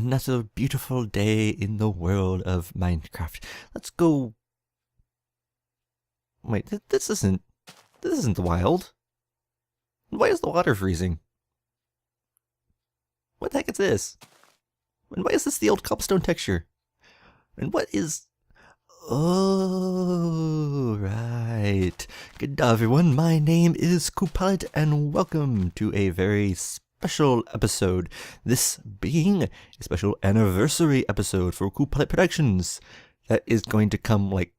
Another beautiful day in the world of Minecraft. Let's go... Wait, this isn't the wild. Why is the water freezing? What the heck is this? And why is this the old cobblestone texture? And what is... Oh, right. Good day, everyone. My name is Coolpilot, and welcome to a very special episode. This being a special anniversary episode for Coolpilot Productions. That is going to come like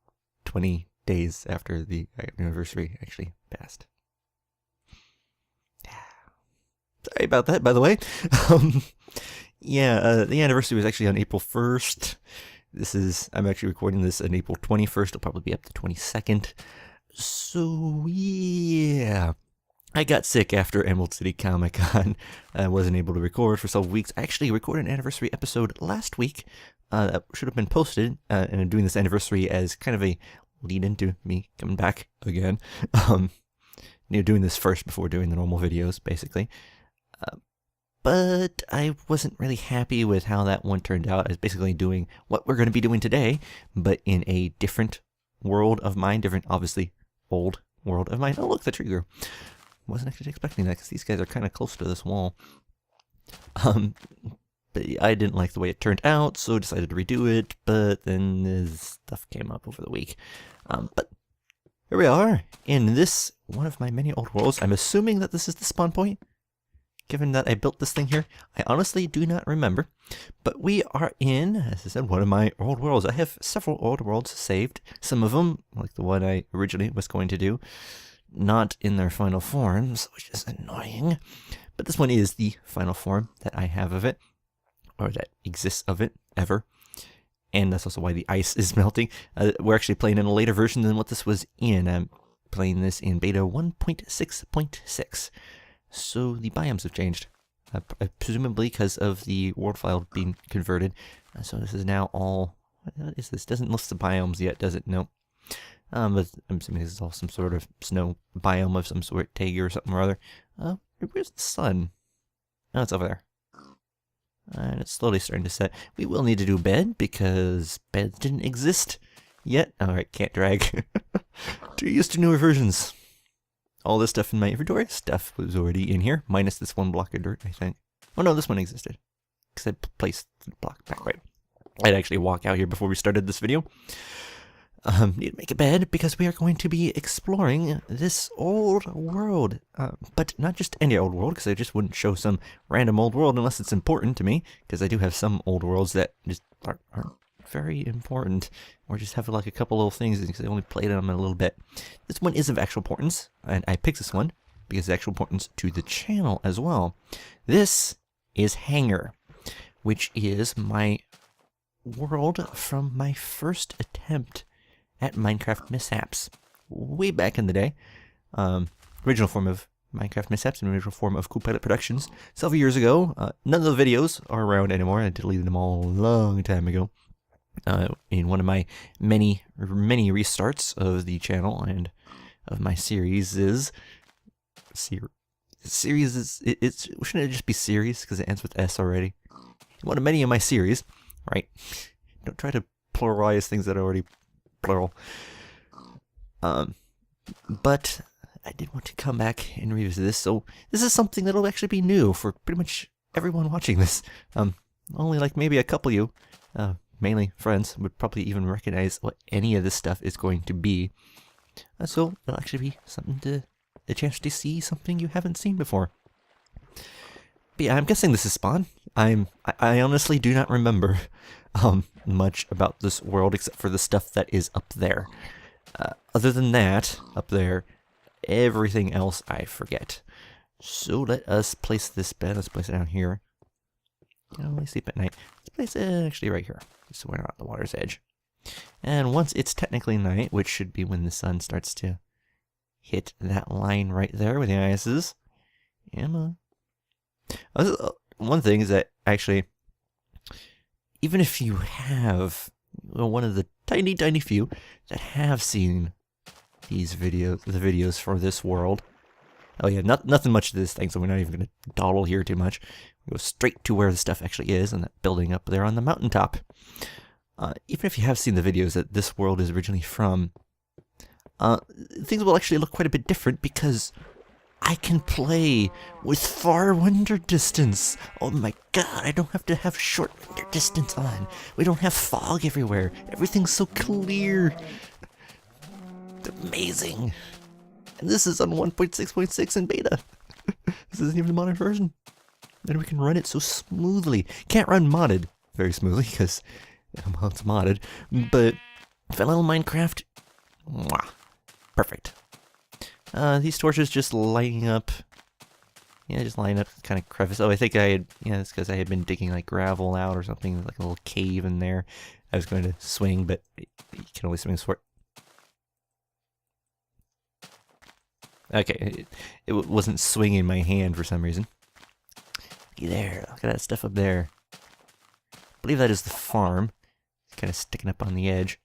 20 days after the anniversary actually passed. Sorry about that, by the way. The anniversary was actually on April 1st. I'm actually recording this on April 21st. It'll probably be up to 22nd. So, yeah. I got sick after Emerald City Comic Con. I wasn't able to record for several weeks. I actually recorded an anniversary episode last week that should have been posted, and I'm doing this anniversary as kind of a lead into me coming back again. Doing this first before doing the normal videos, basically. But I wasn't really happy with how that one turned out. I was basically doing what we're going to be doing today, but in a different world of mine, different, obviously, old world of mine. Oh, look, the tree grew. Wasn't actually expecting that because these guys are kind of close to this wall. But I didn't like the way it turned out, so decided to redo it, but then this stuff came up over the week. But here we are, in this, one of my many old worlds. I'm assuming that this is the spawn point, given that I built this thing here. I honestly do not remember, but we are in, as I said, one of my old worlds. I have several old worlds saved. Some of them, like the one I originally was going to do, not in their final forms, which is annoying. But this one is the final form that I have of it, or that exists of it, ever. And that's also why the ice is melting. We're actually playing in a later version than what this was in. I'm playing this in beta 1.6.6. So the biomes have changed, presumably because of the world file being converted. So this is now all... What is this? Doesn't list the biomes yet, does it? No. But I'm assuming this is all some sort of snow biome of some sort, taiga or something or other. Where's the sun? Oh, it's over there. And it's slowly starting to set. We will need to do bed, because beds didn't exist yet. Alright, can't drag. Too used to newer versions. All this stuff in my inventory, stuff was already in here, minus this one block of dirt, I think. Oh no, this one existed, because I placed the block back right. I'd actually walk out here before we started this video. Need to make a bed, because we are going to be exploring this old world. But not just any old world, because I just wouldn't show some random old world unless it's important to me, because I do have some old worlds that just aren't very important, or just have like a couple little things because I only played them a little bit. This one is of actual importance, and I picked this one because it's actual importance to the channel as well. This is Hangar, which is my world from my first attempt at Minecraft Mishaps, way back in the day. Original form of Minecraft Mishaps and original form of Coolpilot Productions several years ago. None of the videos are around anymore. I deleted them all a long time ago. In one of my many restarts of the channel and of my series is shouldn't it just be series because it ends with S already? One of many of my series, right? Don't try to pluralize things that are already plural. But I did want to come back and revisit this, so this is something that'll actually be new for pretty much everyone watching this. Only like maybe a couple of you, mainly friends, would probably even recognize what any of this stuff is going to be. So it'll actually be a chance to see something you haven't seen before. But yeah, I'm guessing this is spawn. I honestly do not remember much about this world except for the stuff that is up there. Other than that, up there, everything else I forget. So let us place this bed. Let's place it down here. You know, I sleep at night. Let's place it actually right here, so we're not at the water's edge. And once it's technically night, which should be when the sun starts to hit that line right there where the ice is. Emma. One thing is that actually, even if you have one of the tiny few that have seen these videos, the videos for this world, Oh yeah, nothing much to this thing, so we're not even going to dawdle here too much. We go straight to where the stuff actually is, and that building up there on the mountaintop. Even if you have seen the videos that this world is originally from, things will actually look quite a bit different because I can play with far render distance. Oh my god, I don't have to have short render distance on. We don't have fog everywhere. Everything's so clear. It's amazing. And this is on 1.6.6 in beta. This isn't even the modded version. And we can run it so smoothly. Can't run modded very smoothly because well, it's modded. But vanilla Minecraft, mwah, perfect. These torches just lighting up. Yeah, just lining up kind of crevice. Oh, I think I had, yeah, it's because I had been digging like gravel out or something, like a little cave in there. I was going to swing, but you can only swing short. Okay, it wasn't swinging my hand for some reason. Looky there, look at that stuff up there. I believe that is the farm. It's kind of sticking up on the edge.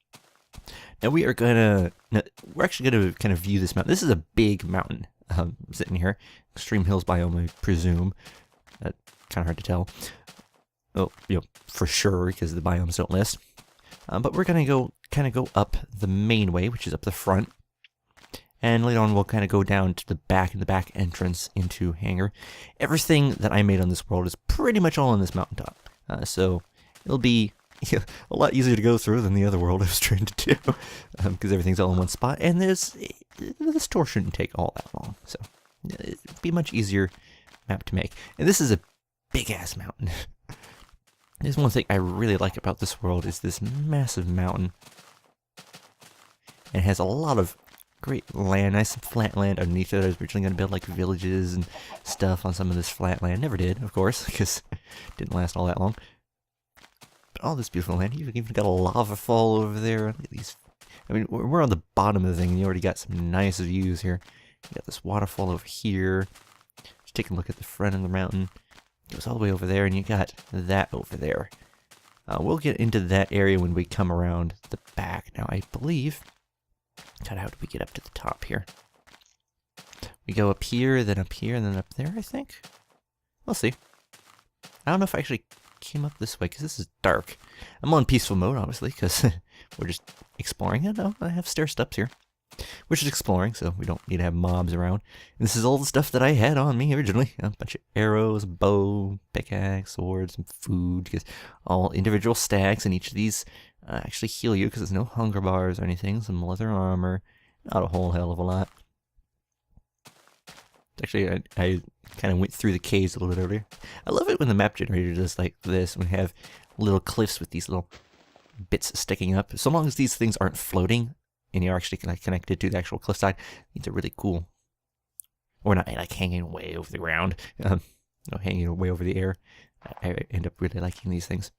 Now we're actually gonna kind of view this mountain. This is a big mountain sitting here. Extreme Hills biome, I presume. Kind of hard to tell. Oh, you know, for sure, because the biomes don't list. But we're gonna go up the main way, which is up the front. And later on, we'll kind of go down to the back entrance into Hangar. Everything that I made on this world is pretty much all on this mountaintop. So it'll be a lot easier to go through than the other world I was trying to do. Because everything's all in one spot. And this tour shouldn't take all that long. So it'll be a much easier map to make. And this is a big-ass mountain. There's one thing I really like about this world is this massive mountain. And it has a lot of great land, nice flat land underneath it. I was originally going to build like villages and stuff on some of this flat land. Never did, of course, because it didn't last all that long. But all this beautiful land. You've even got a lava fall over there. Look at these. I mean, we're on the bottom of the thing, and you already got some nice views here. You got this waterfall over here. Just take a look at the front of the mountain. It goes all the way over there, and you got that over there. We'll get into that area when we come around the back. Now, I believe... God, how do we get up to the top here? We go up here, then up here, and then up there, I think? We'll see. I don't know if I actually came up this way, because this is dark. I'm on peaceful mode, obviously, because we're just exploring it. Oh, I have stair steps here. We're just exploring, so we don't need to have mobs around. And this is all the stuff that I had on me originally. A bunch of arrows, bow, pickaxe, swords, and food. Because all individual stacks, and each of these actually heal you, because there's no hunger bars or anything. Some leather armor. Not a whole hell of a lot. Actually, I kind of went through the caves a little bit earlier. I love it when the map generator does like this. When we have little cliffs with these little bits sticking up. So long as these things aren't floating, and you're actually connected to the actual cliffside, these are really cool. Or not like hanging way over the ground, hanging way over the air. I end up really liking these things.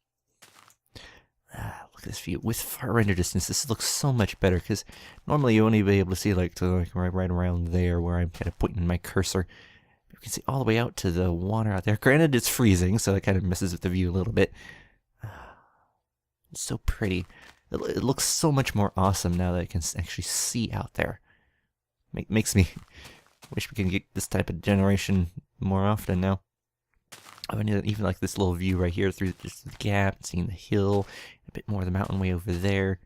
Look at this view. With far render distance, this looks so much better, because normally you only be able to see like right around there where I'm kind of pointing my cursor. You can see all the way out to the water out there. Granted, it's freezing, so it kind of messes with the view a little bit. It's so pretty. It looks so much more awesome now that I can actually see out there. Makes me wish we can get this type of generation more often now. I mean, even like this little view right here through just the gap, seeing the hill, a bit more of the mountain way over there.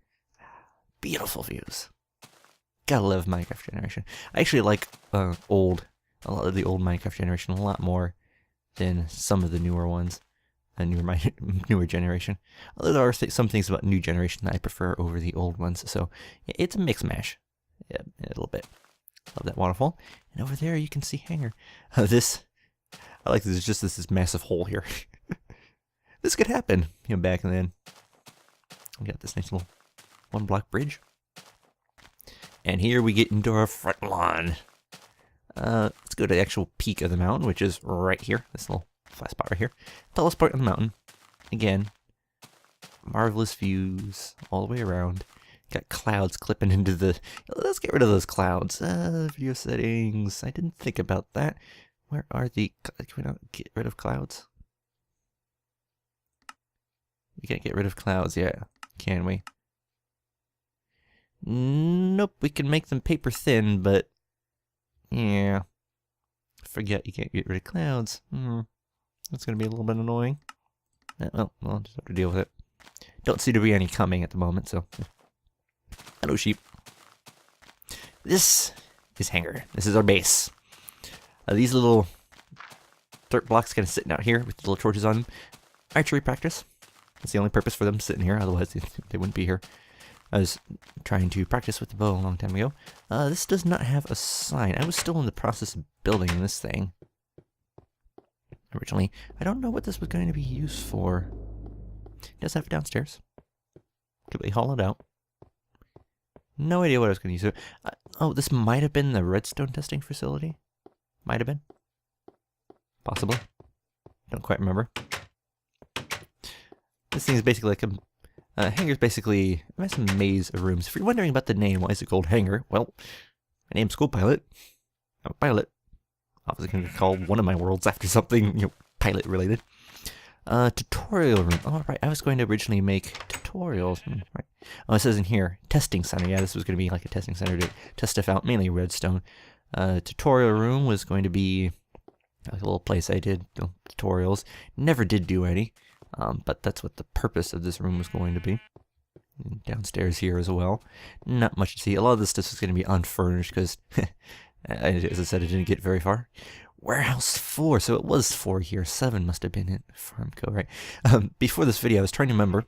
Beautiful views. Gotta love Minecraft generation. I actually like a lot of the old Minecraft generation a lot more than some of the newer ones. Newer generation. Although there are some things about new generation that I prefer over the old ones, so it's a mix mash. Yeah, a little bit. Love that waterfall. And over there you can see Hangar. I like this. It's just this massive hole here. This could happen, back then. We got this nice little one-block bridge. And here we get into our front lawn. Let's go to the actual peak of the mountain, which is right here. This little flat spot right here. Tallest part on the mountain. Again, marvelous views all the way around. Got clouds clipping into the... Let's get rid of those clouds. Video settings. I didn't think about that. Where are the... Can we not get rid of clouds? We can't get rid of clouds yet, can we? Nope, we can make them paper thin, but... Yeah. Forget you can't get rid of clouds. That's going to be a little bit annoying. Well, I'll just have to deal with it. Don't seem to be any coming at the moment, so... Hello, sheep. This is Hangar. This is our base. These little dirt blocks kind of sitting out here with little torches on them. Archery practice. That's the only purpose for them sitting here, otherwise they wouldn't be here. I was trying to practice with the bow a long time ago. This does not have a sign. I was still in the process of building this thing originally. I don't know what this was going to be used for. It does have it downstairs. Completely hollowed out. No idea what I was going to use it. Oh, this might have been the redstone testing facility. Might have been. Possibly. Don't quite remember. This thing is basically like a... Hangar's basically a nice maze of rooms. If you're wondering about the name, why is it called Hangar? Well, my name's Coolpilot. I'm a pilot. Obviously going to call one of my worlds after something, pilot related. Tutorial room. Oh, right. I was going to originally make tutorials. Right. Oh, it says in here, testing center. Yeah, this was going to be like a testing center to test stuff out, mainly redstone. Tutorial room was going to be like a little place I did tutorials. Never did do any, but that's what the purpose of this room was going to be. And downstairs here as well. Not much to see. A lot of this stuff is going to be unfurnished because, as I said, it didn't get very far. Warehouse 4, so it was 4 here. 7 must have been it. Farmco, right? Before this video, I was trying to remember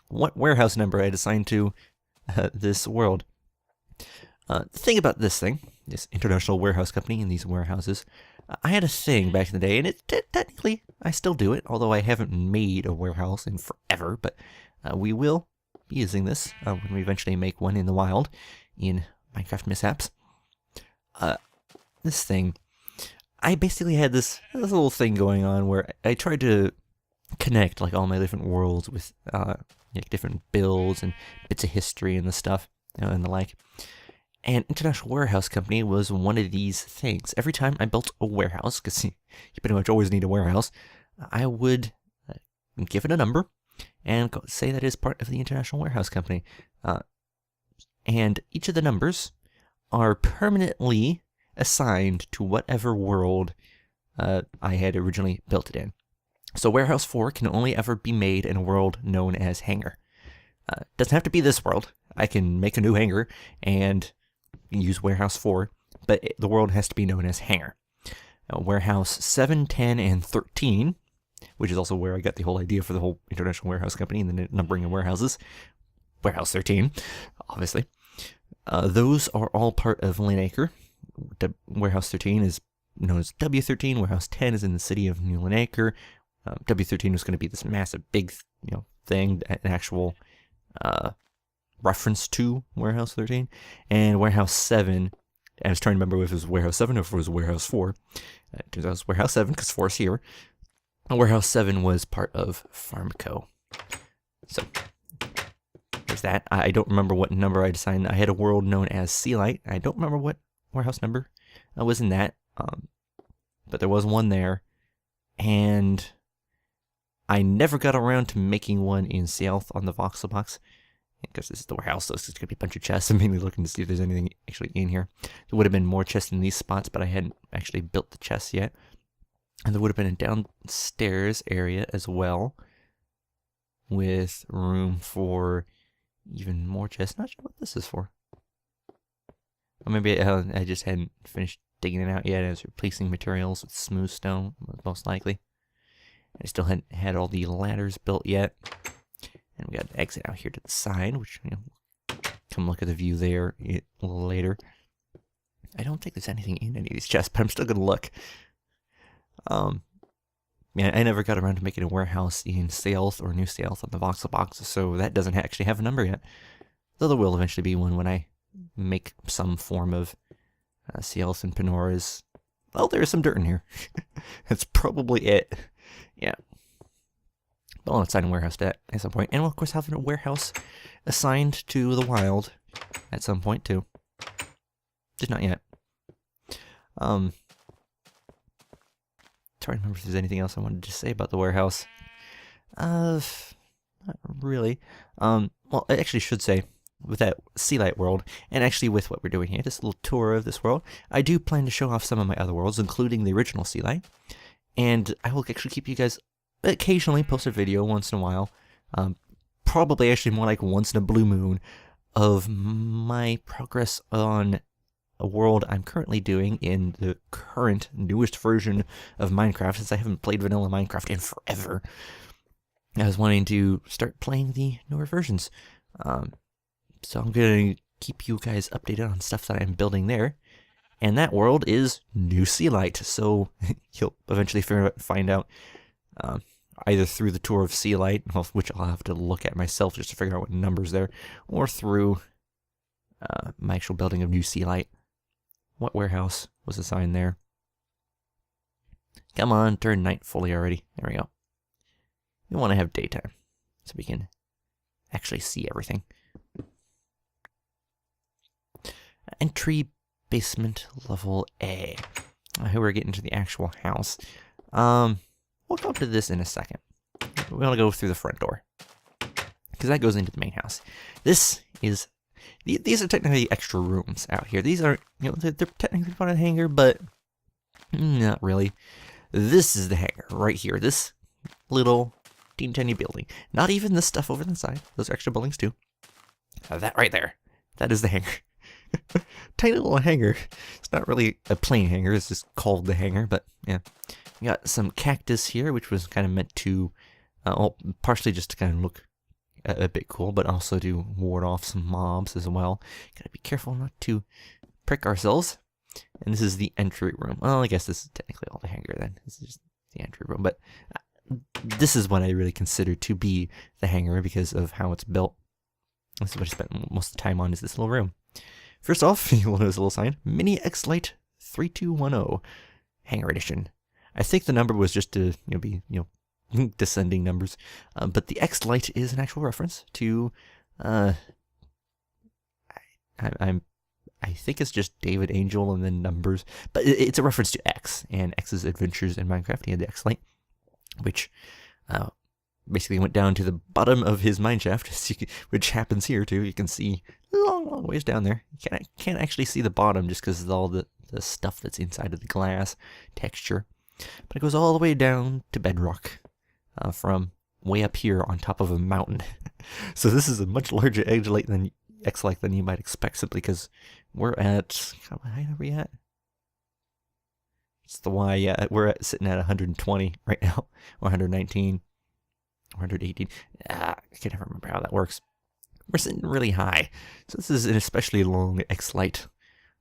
what warehouse number I had assigned to this world. The thing about this thing, this international warehouse company and these warehouses, I had a thing back in the day, and technically I still do it, although I haven't made a warehouse in forever, but we will be using this when we eventually make one in the wild in Minecraft Mishaps. This thing, I basically had this little thing going on where I tried to connect like all my different worlds with different builds and bits of history and the stuff and the like. And International Warehouse Company was one of these things. Every time I built a warehouse, because you pretty much always need a warehouse, I would give it a number and say that is part of the International Warehouse Company. And each of the numbers are permanently assigned to whatever world I had originally built it in. So Warehouse 4 can only ever be made in a world known as Hangar. Doesn't have to be this world. I can make a new Hangar and use Warehouse 4, but the world has to be known as Hangar. Warehouse 7, 10, and 13, which is also where I got the whole idea for the whole International Warehouse Company and the numbering of warehouses. Warehouse 13, obviously. Those are all part of Linacre. Warehouse 13 is known as W13. Warehouse 10 is in the city of New Linacre. W13 was going to be this massive, big, thing, an actual reference to Warehouse 13. And Warehouse 7, I was trying to remember if it was Warehouse 7 or if it was Warehouse 4. It turns out it was Warehouse 7 because 4 is here. Warehouse 7 was part of Farmco. So, there's that. I don't remember what number I assigned. I had a world known as Sea Light. I don't remember what warehouse number was in that. But there was one there. And I never got around to making one in South on the voxel box. Because this is the warehouse, so it's going to be a bunch of chests. I'm mainly looking to see if there's anything actually in here. There would have been more chests in these spots, but I hadn't actually built the chests yet. And there would have been a downstairs area as well, with room for even more chests. Not sure what this is for. Or maybe I just hadn't finished digging it out yet. I was replacing materials with smooth stone, most likely. I still hadn't had all the ladders built yet. And we got an exit out here to the side, which, come look at the view there a little later. I don't think there's anything in any of these chests, but I'm still going to look. Yeah, I never got around to making a warehouse in South or New South on the voxel box, so that doesn't actually have a number yet. Though there will eventually be one when I make some form of South and Panora's. Oh, there is some dirt in here. That's probably it. Yeah. But I'll assign a warehouse to that at some point. And we'll, of course, have a warehouse assigned to the wild at some point, too. Just not yet. Trying to remember if there's anything else I wanted to say about the warehouse. Not really. Well, I actually should say, sea light world, and actually with what we're doing here, this little tour of this world, I do plan to show off some of my other worlds, including the original sea light, and I will actually keep you guys occasionally post a video once in a while, probably actually more like once in a blue moon, of my progress on a world I'm currently doing in the current newest version of Minecraft, since I haven't played vanilla Minecraft in forever. I was wanting to start playing the newer versions. So I'm going to keep you guys updated on stuff that I'm building there. And that world is New Sea Light, so you'll eventually find out either through the tour of Sea Light, which I'll have to look at myself just to figure out what numbers there, or through my actual building of New Sea Light. What warehouse was assigned there? Come on, turn night fully already. There we go. We want to have daytime, so we can actually see everything. Entry basement level A. Here we're getting to the actual house. We'll go to this in a second. We're gonna go through the front door, because that goes into the main house. These are technically extra rooms out here. These aren't, they're technically part of the hangar, but not really. This is the hangar right here. This little teeny building. Not even the stuff over the side. Those are extra buildings too. That right there. That is the hangar. Tiny little hangar. It's not really a plain hangar. It's just called the hangar, but yeah. We got some cactus here, which was kind of meant to, partially just to kind of look a bit cool, but also to ward off some mobs as well. Gotta be careful not to prick ourselves. And this is the entry room. Well, I guess this is technically all the hangar then. This is just the entry room, but this is what I really consider to be the hangar because of how it's built. This is what I spent most of the time on, is this little room. First off, you'll notice a little sign, Mini X-Lite 3210 Hangar Edition. I think the number was just to be descending numbers, but the X-Lite is an actual reference to I think it's just David Angel and then numbers, but it's a reference to X and X's adventures in Minecraft. He had the X-Lite, which basically went down to the bottom of his mineshaft, which happens here too. You can see long ways down there. You can't actually see the bottom just because of all the stuff that's inside of the glass texture, but it goes all the way down to bedrock from way up here on top of a mountain. So this is a much larger X-Lite than you might expect, simply because we're at, how high are we at? It's the Y, yeah, we're sitting at 120 right now, or 119, or 118. I can never remember how that works. We're sitting really high, so this is an especially long X-Lite,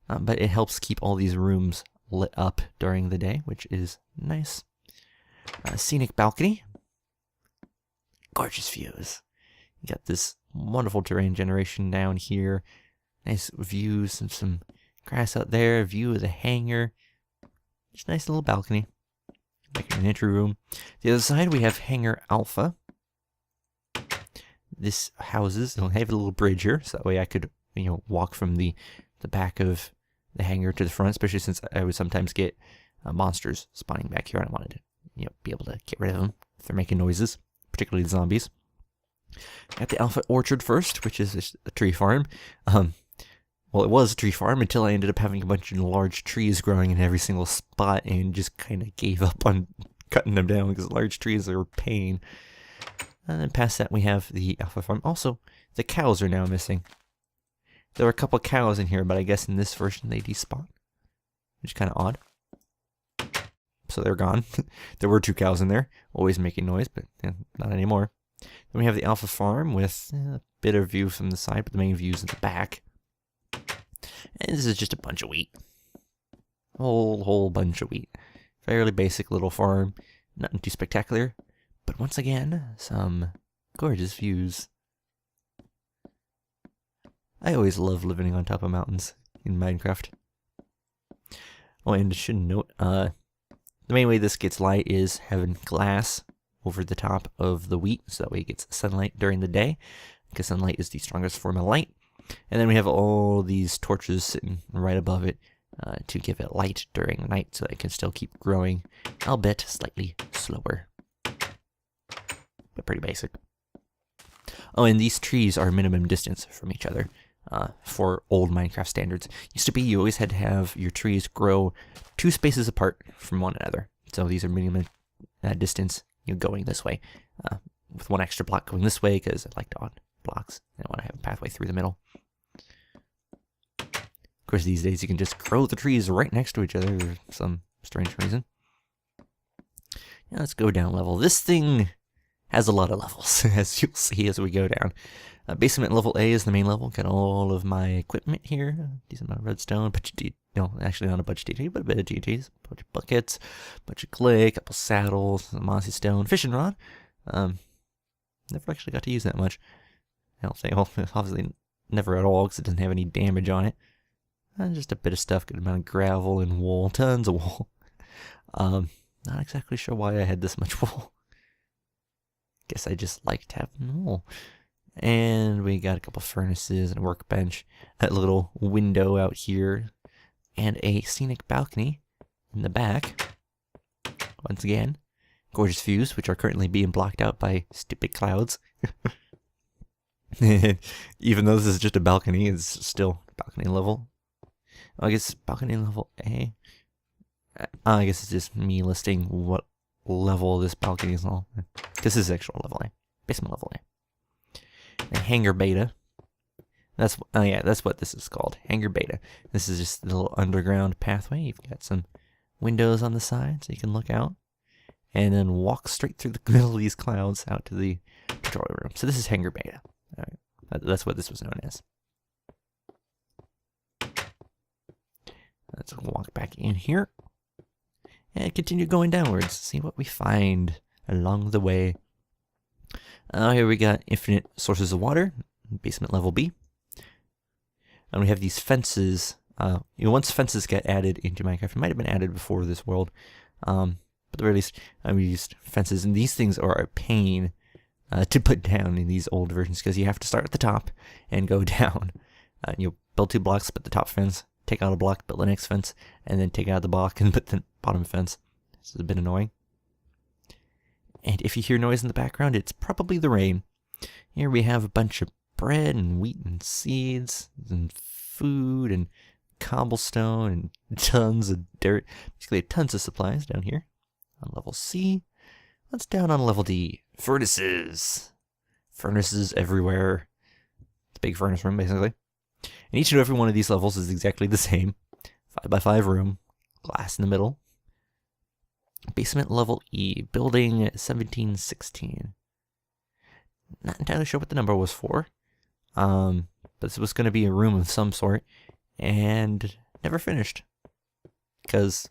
but it helps keep all these rooms lit up during the day, which is nice. Scenic balcony. Gorgeous views. You got this wonderful terrain generation down here. Nice views and some grass out there. View of the hangar. Just a nice little balcony. Like an entry room. The other side we have Hangar Alpha. This houses, it'll have a little bridge here, so that way I could, walk from the back of the hangar to the front, especially since I would sometimes get monsters spawning back here. I wanted to, be able to get rid of them if they're making noises, particularly the zombies. Got the Alpha Orchard first, which is a tree farm. Well, it was a tree farm until I ended up having a bunch of large trees growing in every single spot and just kind of gave up on cutting them down because large trees are a pain. And then past that we have the Alpha Farm. Also, the cows are now missing. There were a couple cows in here, but I guess in this version they despawn, which is kind of odd. So they're gone. There were 2 cows in there, always making noise, but not anymore. Then we have the Alpha Farm with a bit of view from the side, but the main view is in the back. And this is just a bunch of wheat. Whole bunch of wheat. Fairly basic little farm. Nothing too spectacular. But once again, some gorgeous views. I always love living on top of mountains in Minecraft. Oh, and I should note, the main way this gets light is having glass over the top of the wheat, so that way it gets sunlight during the day, because sunlight is the strongest form of light. And then we have all these torches sitting right above it to give it light during the night, so that it can still keep growing, albeit slightly slower. But pretty basic. Oh, and these trees are minimum distance from each other for old Minecraft standards. Used to be you always had to have your trees grow 2 spaces apart from one another. So these are minimum distance going this way, with 1 extra block going this way because I like to odd blocks. I want to have a pathway through the middle. Of course, these days you can just grow the trees right next to each other for some strange reason. Now let's go down level. This thing has a lot of levels, as you'll see as we go down. Basement level A is the main level. Got all of my equipment here. Decent amount of redstone. No, actually not a bunch of TNT, but a bit of TNTs. A bunch of buckets, a bunch of clay, a couple saddles, some mossy stone, fishing rod. Never actually got to use that much. I don't think, well, obviously never at all because it doesn't have any damage on it. Just a bit of stuff, good amount of gravel and wool, tons of wool. Not exactly sure why I had this much wool. Guess I just liked having wool. And we got a couple furnaces and a workbench, a little window out here, and a scenic balcony in the back. Once again, gorgeous views, which are currently being blocked out by stupid clouds. Even though this is just a balcony, it's still balcony level. I guess balcony level A. I guess it's just me listing what level this balcony is on. This is actual level A. Basement level A. And Hangar Beta. That's what this is called. Hangar Beta. This is just a little underground pathway. You've got some windows on the side so you can look out. And then walk straight through the middle of these clouds out to the tutorial room. So this is Hangar Beta. All right. That's what this was known as. Let's walk back in here. And continue going downwards. See what we find along the way. Here we got infinite sources of water. Basement level B. And we have these fences. Once fences get added into Minecraft, it might have been added before this world. But at the very least, we used fences. And these things are a pain to put down in these old versions because you have to start at the top and go down. You build 2 blocks, put the top fence, take out a block, build the next fence, and then take out the block and put the bottom fence. This is a bit annoying. And if you hear noise in the background, it's probably the rain. Here we have a bunch of bread and wheat and seeds and food and cobblestone and tons of dirt. Basically tons of supplies down here on level C. What's down on level D? Furnaces. Furnaces everywhere. It's a big furnace room, basically. And each and every one of these levels is exactly the same. 5x5 room. Glass in the middle. Basement level E. Building 1716. Not entirely sure what the number was for. But this was going to be a room of some sort. And never finished. Because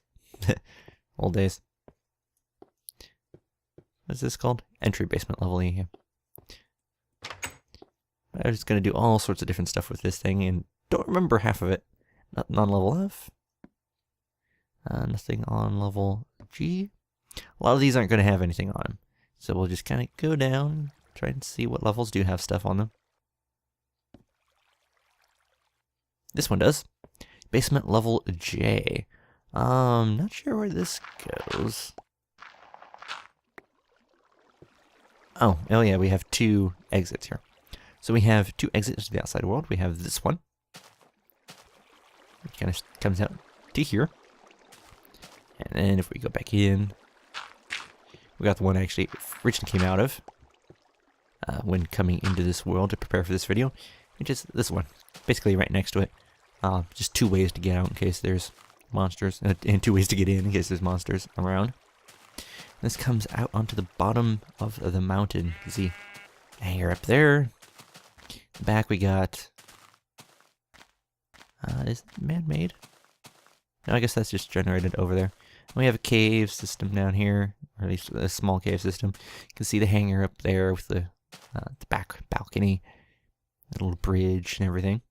old days. What's this called? Entry basement level E. I was going to do all sorts of different stuff with this thing and don't remember half of it. Nothing on level F. Nothing on level G. A lot of these aren't going to have anything on them. So we'll just kind of go down, try and see what levels do have stuff on them. This one does. Basement level J. Not sure where this goes. Oh yeah, we have 2 exits here. So we have 2 exits to the outside world. We have this one. It kind of comes out to here. And then if we go back in, we got the one I actually originally came out of when coming into this world to prepare for this video, which is this one. Basically right next to it. Just 2 ways to get out in case there's monsters, and 2 ways to get in case there's monsters around. This comes out onto the bottom of the mountain. You see, you're up there. Back we got. Is it man-made? No, I guess that's just generated over there. We have a cave system down here, or at least a small cave system. You can see the hangar up there with the back balcony, a little bridge and everything.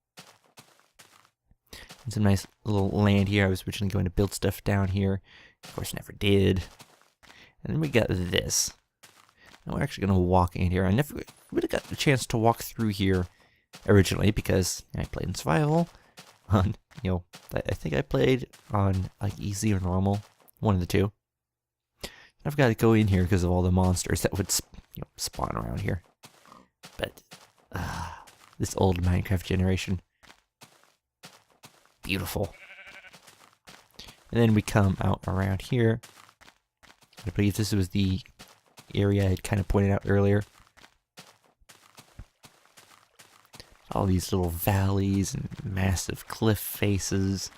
And some nice little land here. I was originally going to build stuff down here. Of course, never did. And then we got this. Now we're actually going to walk in here. I never really got the chance to walk through here originally because I played in survival. On, I think I played on like easy or normal, one of the 2. I've got to go in here because of all the monsters that would spawn around here. But this old Minecraft generation. Beautiful. And then we come out around here. I believe this was the area I had kind of pointed out earlier. All these little valleys and massive cliff faces.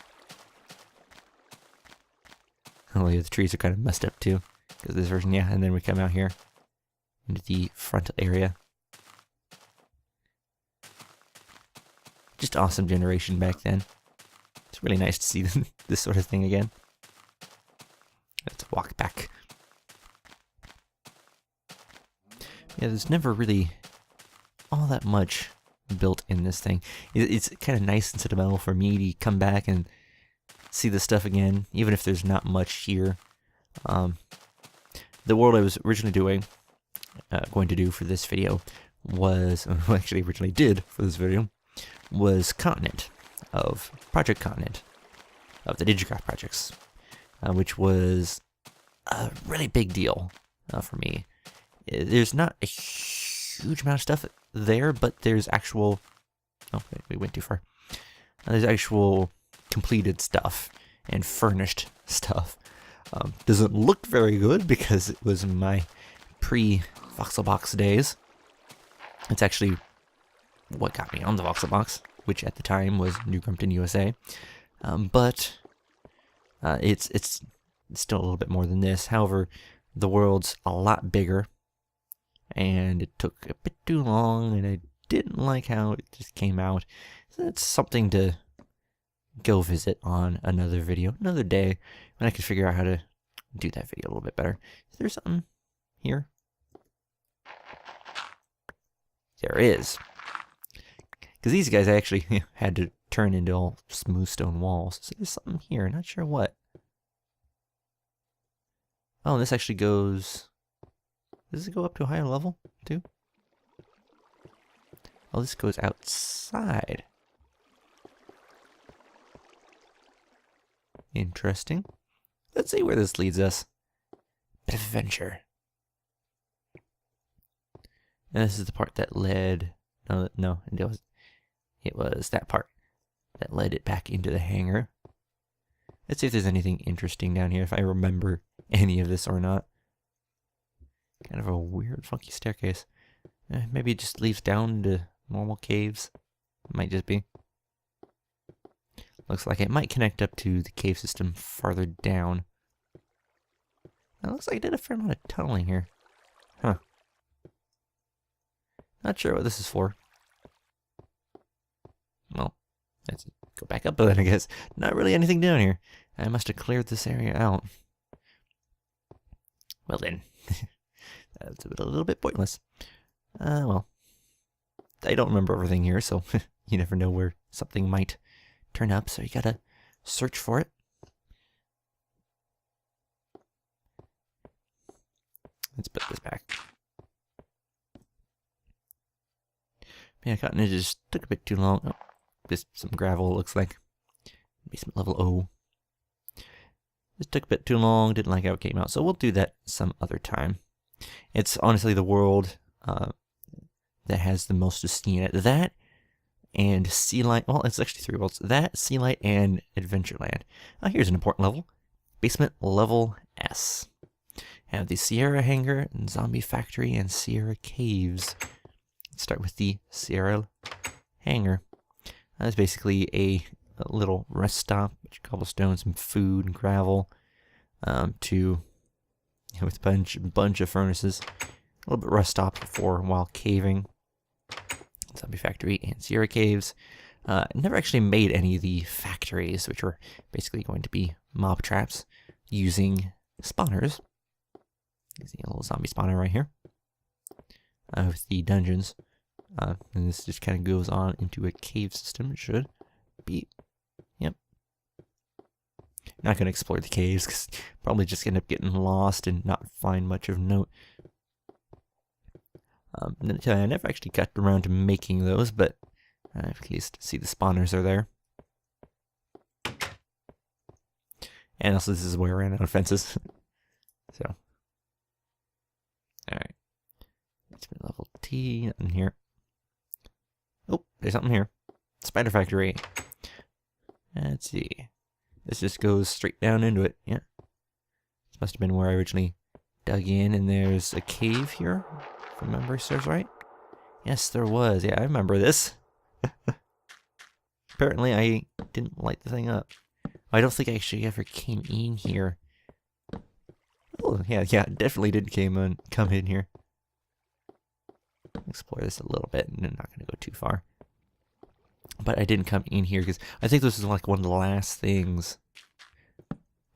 Oh yeah, the trees are kind of messed up too, because this version, yeah. And then we come out here into the front area. Just awesome generation back then. It's really nice to see this sort of thing again. Let's walk back. Yeah, there's never really all that much built in this thing. It's kind of nice and sentimental for me to come back and see this stuff again, even if there's not much here. The world I was originally going to do for this video was, well, actually originally did for this video, was Project Continent of the Digicraft projects, which was a really big deal for me. There's not a huge amount of stuff there, but there's actual, oh, we went too far. There's actual completed stuff and furnished stuff. Doesn't look very good because it was my pre-VoxelBox days. It's actually what got me on the VoxelBox, which at the time was New Grumpton, USA. But it's still a little bit more than this. However, the world's a lot bigger, and it took a bit too long, and I didn't like how it just came out. So it's something to go visit on another video, another day, when I can figure out how to do that video a little bit better. Is there something here? There is. Because these guys I actually had to turn into all smooth stone walls. So there's something here, not sure what. Oh, this actually goes... Does it go up to a higher level, too? Oh, this goes outside. Interesting. Let's see where this leads us. Bit of adventure. And this is the part that led... No, it was that part that led it back into the hangar. Let's see if there's anything interesting down here, if I remember any of this or not. Kind of a weird, funky staircase. Maybe it just leads down to normal caves. Might just be. Looks like it might connect up to the cave system farther down. It looks like I did a fair amount of tunneling here. Huh. Not sure what this is for. Well, let's go back up then, I guess. Not really anything down here. I must have cleared this area out. Well then. That's a little bit pointless. Well. I don't remember everything here, so you never know where something might turn up, so you gotta search for it. Let's put this back. Yeah, cotton it just took a bit too long. Oh, just some gravel, it looks like. Basement level O. This took a bit too long, didn't like how it came out, so we'll do that some other time. It's honestly the world that has the most to see in it. That and Sea Light, well, it's actually 3 worlds. That, Sea Light, and Adventureland. Here's an important level. Basement level S. Have the Sierra Hangar, and Zombie Factory, and Sierra Caves. Let's start with the Sierra Hangar. That's basically a little rest stop, cobblestone, some food, and gravel, with a bunch of furnaces. A little bit rest stop for while caving. Zombie Factory and Sierra Caves. Never actually made any of the factories, which were basically going to be mob traps using spawners. You see a little zombie spawner right here with the dungeons. And this just kind of goes on into a cave system. It should be. Yep. Not going to explore the caves because probably just end up getting lost and not find much of note. I never actually got around to making those, but at least see the spawners are there. And also this is where I ran out of fences. So. Alright. It's been level T in here. Oh, there's something here. Spider Factory. Let's see. This just goes straight down into it. Yeah. This must have been where I originally dug in, and there's a cave here, if memory serves right. Yes, there was. Yeah, I remember this. Apparently, I didn't light the thing up. I don't think I actually ever came in here. Oh, yeah, definitely did come in here. Explore this a little bit, and I'm not going to go too far. But I didn't come in here because I think this is like one of the last things.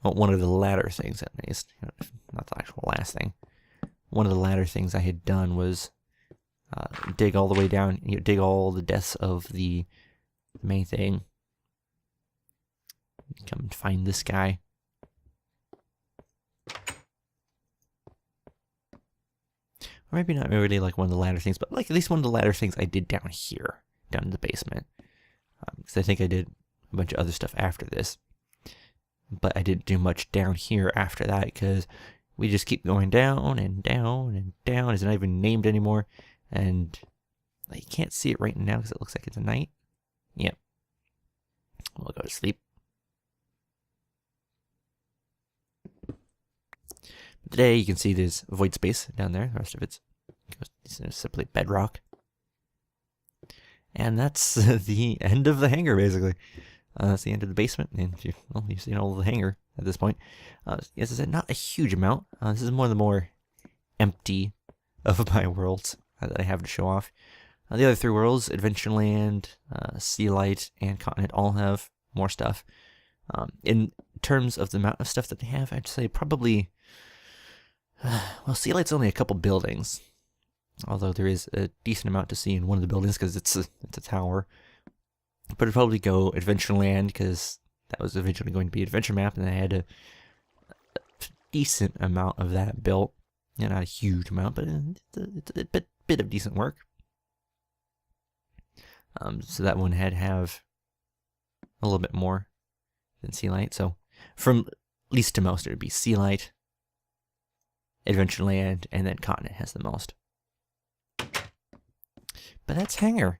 Well, one of the latter things at least. Not the actual last thing. One of the latter things I had done was dig all the way down, dig all the deaths of the main thing. Come and find this guy. Or maybe not really like one of the latter things, but like at least one of the latter things I did down here, down in the basement. Because I think I did a bunch of other stuff after this. But I didn't do much down here after that because we just keep going down and down and down. It's not even named anymore. And you can't see it right now because it looks like it's a night. Yep. We'll go to sleep. Today you can see there's void space down there. The rest of it's simply bedrock. And that's the end of the hangar, basically. That's the end of the basement. And you've seen all of the hangar at this point. As I said, not a huge amount. This is one of the more empty of my worlds that I have to show off. The other three worlds, Adventureland, Sea Light, and Continent, all have more stuff. In terms of the amount of stuff that they have, I'd say probably... well, Sea Light's only a couple buildings. Although there is a decent amount to see in one of the buildings because it's a tower. But it'd probably go Adventureland because that was eventually going to be Adventure Map, and I had a decent amount of that built. Yeah, not a huge amount, but it's a bit of decent work. So that one had to have a little bit more than Sea Light. So from least to most, it would be Sea Light, Adventureland, and then Continent has the most. But that's Hangar.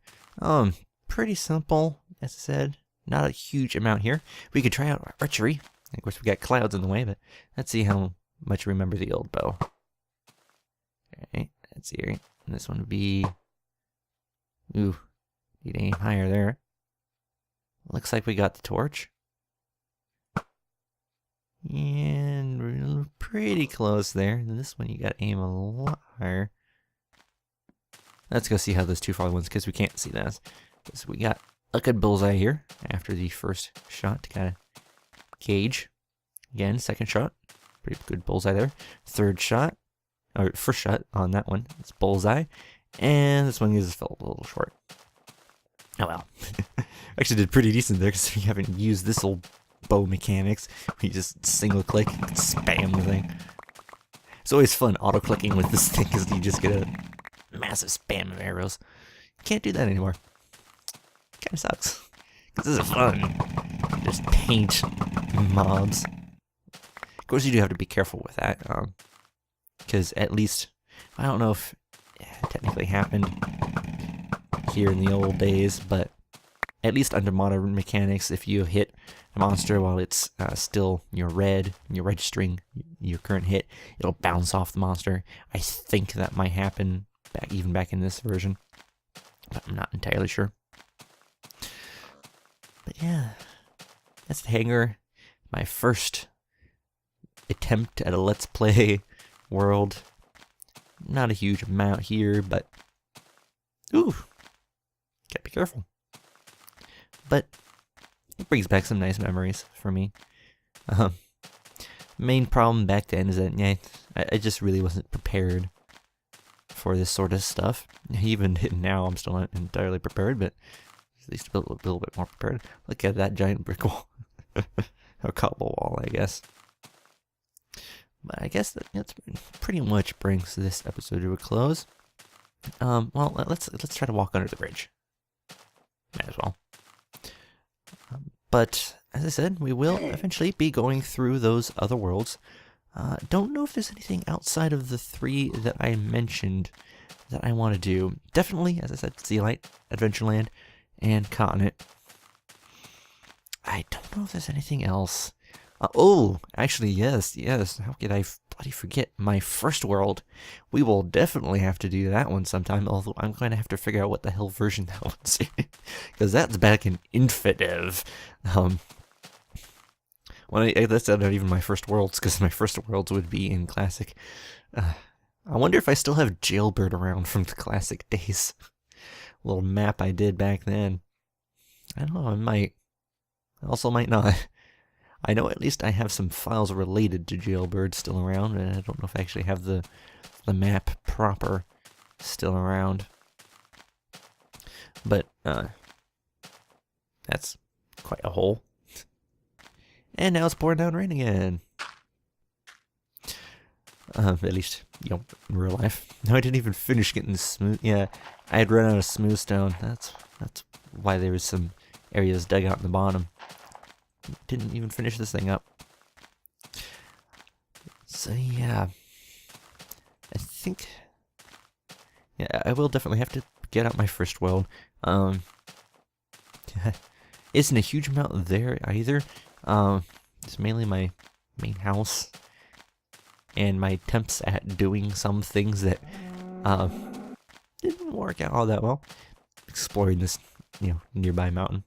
Pretty simple, as I said. Not a huge amount here. We could try out archery. Of course, we got clouds in the way, but let's see how much we remember the old bow. Okay, let's see here. And this one would be... Ooh, need to aim higher there. Looks like we got the torch. And we're pretty close there. And this one you gotta aim a lot higher. Let's go see how those two falling ones, because we can't see those. So we got a good bullseye here after the first shot to kind of gauge. Again, second shot, pretty good bullseye there. Third shot, or first shot on that one, it's bullseye. And this one is fell a little short. Oh well. Actually did pretty decent there because we haven't used this old bow mechanics. We just single click, spam the thing. It's always fun auto-clicking with this thing because you just get a massive spam of arrows. Can't do that anymore. Kinda sucks. Because this is fun. Just paint mobs. Of course you do have to be careful with that. Because at least, I don't know if it technically happened here in the old days, but at least under modern mechanics, if you hit a monster while it's still your red, you're registering your current hit, it'll bounce off the monster. I think that might happen even back in this version, but I'm not entirely sure. But yeah, that's the Hangar. My first attempt at a Let's Play world. Not a huge amount here, but ooh, gotta be careful. But it brings back some nice memories for me. Main problem back then is that I just really wasn't prepared for this sort of stuff. Even now, I'm still not entirely prepared, but at least a little bit more prepared. Look at that giant brick wall. A cobble wall, I guess. But I guess that pretty much brings this episode to a close. Well, let's try to walk under the bridge. Might as well. But as I said, we will eventually be going through those other worlds. Don't know if there's anything outside of the three that I mentioned that I want to do. Definitely, as I said, Sea Light, Adventureland, and continent. I don't know if there's anything else. Oh, actually, yes. How could I bloody forget my first world? We will definitely have to do that one sometime, although I'm going to have to figure out what the hell version that one's in. Because that's back in Infinitive. That's not even my first worlds, because my first worlds would be in Classic. I wonder if I still have Jailbird around from the Classic days. Little map I did back then. I don't know, I might. I also might not. I know at least I have some files related to Jailbird still around, and I don't know if I actually have the map proper still around. But, that's quite a hole. And now it's pouring down rain again. At least, in real life. No, I didn't even finish getting the smooth. Yeah, I had run out of smooth stone. That's why there was some areas dug out in the bottom. Didn't even finish this thing up. So yeah, I think, yeah, I will definitely have to get out my first world. Isn't a huge amount there either. It's mainly my main house and my attempts at doing some things that didn't work out all that well. Exploring this, nearby mountain,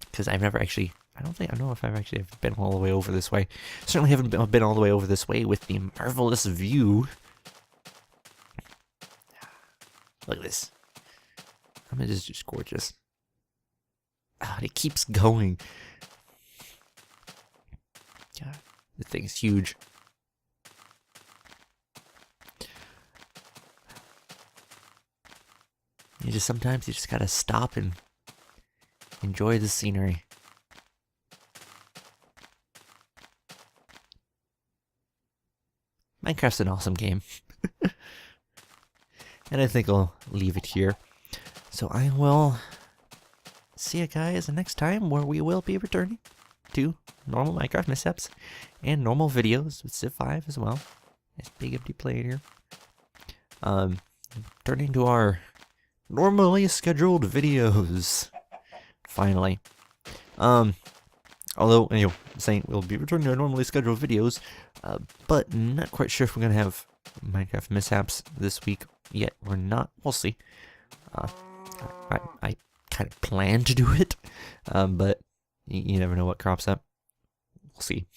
because I've never actually. I don't know if I've actually been all the way over this way. Certainly haven't been all the way over this way with the marvelous view. Look at this. I mean, this is just gorgeous. It keeps going. God, the thing's huge. Sometimes you just gotta stop and enjoy the scenery. Minecraft's an awesome game. And I think I'll leave it here. So I will see you guys next time, where we will be returning to normal Minecraft mishaps and normal videos with Civ 5 as well. Nice big empty plate here. Turning to our normally scheduled videos. Finally. Although, saying we'll be returning to our normally scheduled videos, but not quite sure if we're going to have Minecraft mishaps this week yet or not. We'll see. I kind of plan to do it, but you never know what crops up. We'll see.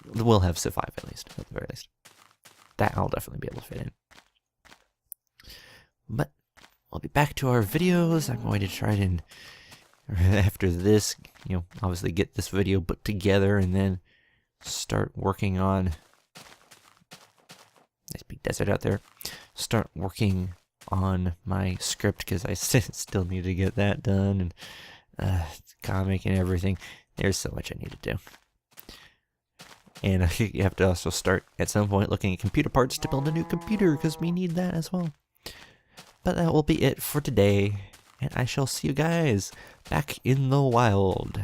We'll have Civ 5 at least, at the very least. That I'll definitely be able to fit in. But we'll be back to our videos. I'm going to try to, after this, obviously get this video put together and then start working on, nice big desert out there, start working on my script, because I still need to get that done, and comic and everything. There's so much I need to do. And you have to also start at some point looking at computer parts to build a new computer, because we need that as well. But that will be it for today, and I shall see you guys back in the wild.